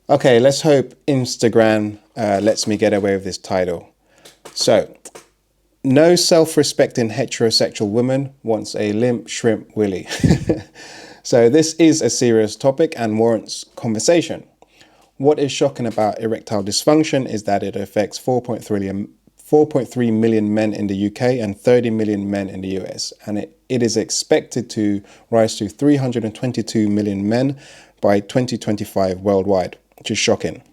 Okay, let's hope Instagram lets me get away with this title. So, no self-respecting heterosexual woman wants a limp shrimp willy. So this is a serious topic and warrants conversation. What is shocking about erectile dysfunction is that it affects 4.3 million men in the UK and 30 million men in the US, and it is expected to rise to 322 million men by 2025 worldwide, which is shocking.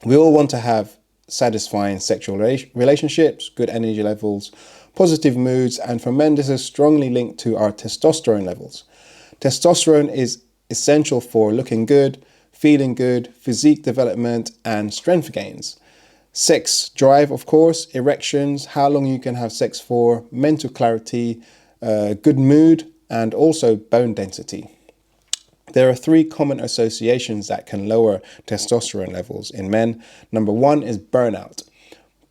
We all want to have satisfying sexual relationships, good energy levels, positive moods, and for men this is strongly linked to our testosterone levels. Testosterone is essential for looking good, feeling good, physique development, and strength gains. Sex drive, of course, erections, how long you can have sex for, mental clarity, good mood, and also bone density. There are three common associations that can lower testosterone levels in men. Number one is burnout.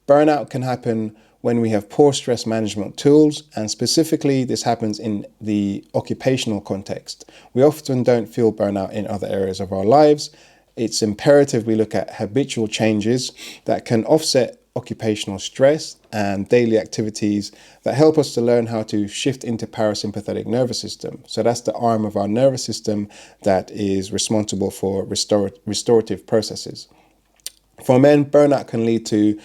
Burnout can happen when we have poor stress management tools, and specifically this happens in the occupational context. We often don't feel burnout in other areas of our lives. It's imperative we look at habitual changes that can offset occupational stress and daily activities that help us to learn how to shift into parasympathetic nervous system. So that's the arm of our nervous system that is responsible for restorative processes. For men, burnout can lead to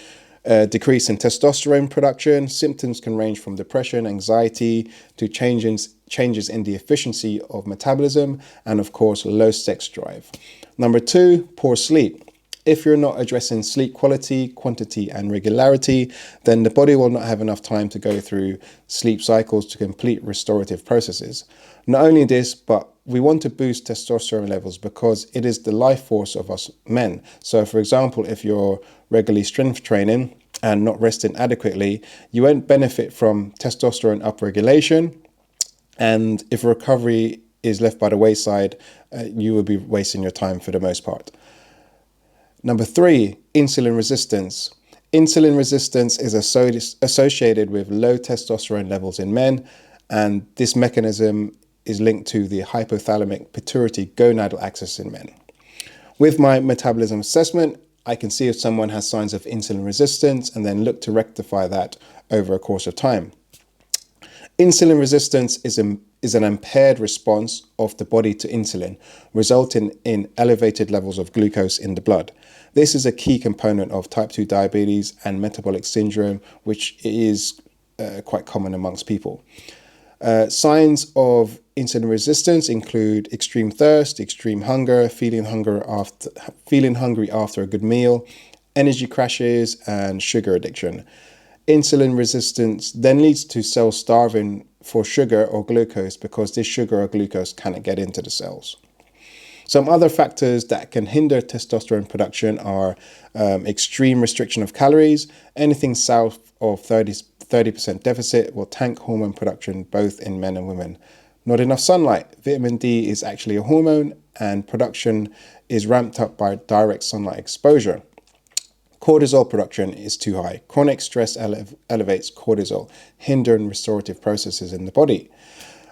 a decrease in testosterone production. Symptoms can range from depression, anxiety, to changes in the efficiency of metabolism, and of course, low sex drive. Number two, poor sleep. If you're not addressing sleep quality, quantity, and regularity, then the body will not have enough time to go through sleep cycles to complete restorative processes. Not only this, but we want to boost testosterone levels because it is the life force of us men. So for example, if you're regularly strength training and not resting adequately, you won't benefit from testosterone upregulation. And if recovery is left by the wayside, you will be wasting your time for the most part. Number three, insulin resistance. Insulin resistance is associated with low testosterone levels in men, and this mechanism is linked to the hypothalamic pituitary gonadal axis in men. With my metabolism assessment, I can see if someone has signs of insulin resistance and then look to rectify that over a course of time. Insulin resistance is an impaired response of the body to insulin, resulting in elevated levels of glucose in the blood. This is a key component of type 2 diabetes and metabolic syndrome, which is quite common amongst people. Signs of insulin resistance include extreme thirst, extreme hunger, feeling hungry after a good meal, energy crashes, and sugar addiction. Insulin resistance then leads to cells starving for sugar or glucose because this sugar or glucose cannot get into the cells. Some other factors that can hinder testosterone production are extreme restriction of calories. Anything south of 30% deficit will tank hormone production both in men and women. Not enough sunlight. Vitamin D is actually a hormone and production is ramped up by direct sunlight exposure. Cortisol production is too high. Chronic stress elevates cortisol, hindering restorative processes in the body.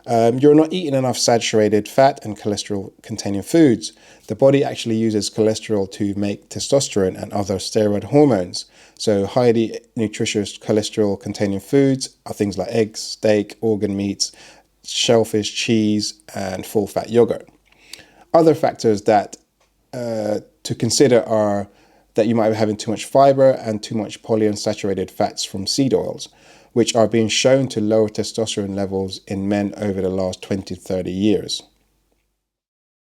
You're not eating enough saturated fat and cholesterol containing foods. The body actually uses cholesterol to make testosterone and other steroid hormones. So highly nutritious cholesterol containing foods are things like eggs, steak, organ meats, shellfish, cheese, and full fat yogurt. Other factors that to consider are that you might be having too much fiber and too much polyunsaturated fats from seed oils, which are being shown to lower testosterone levels in men over the last 20 to 30 years.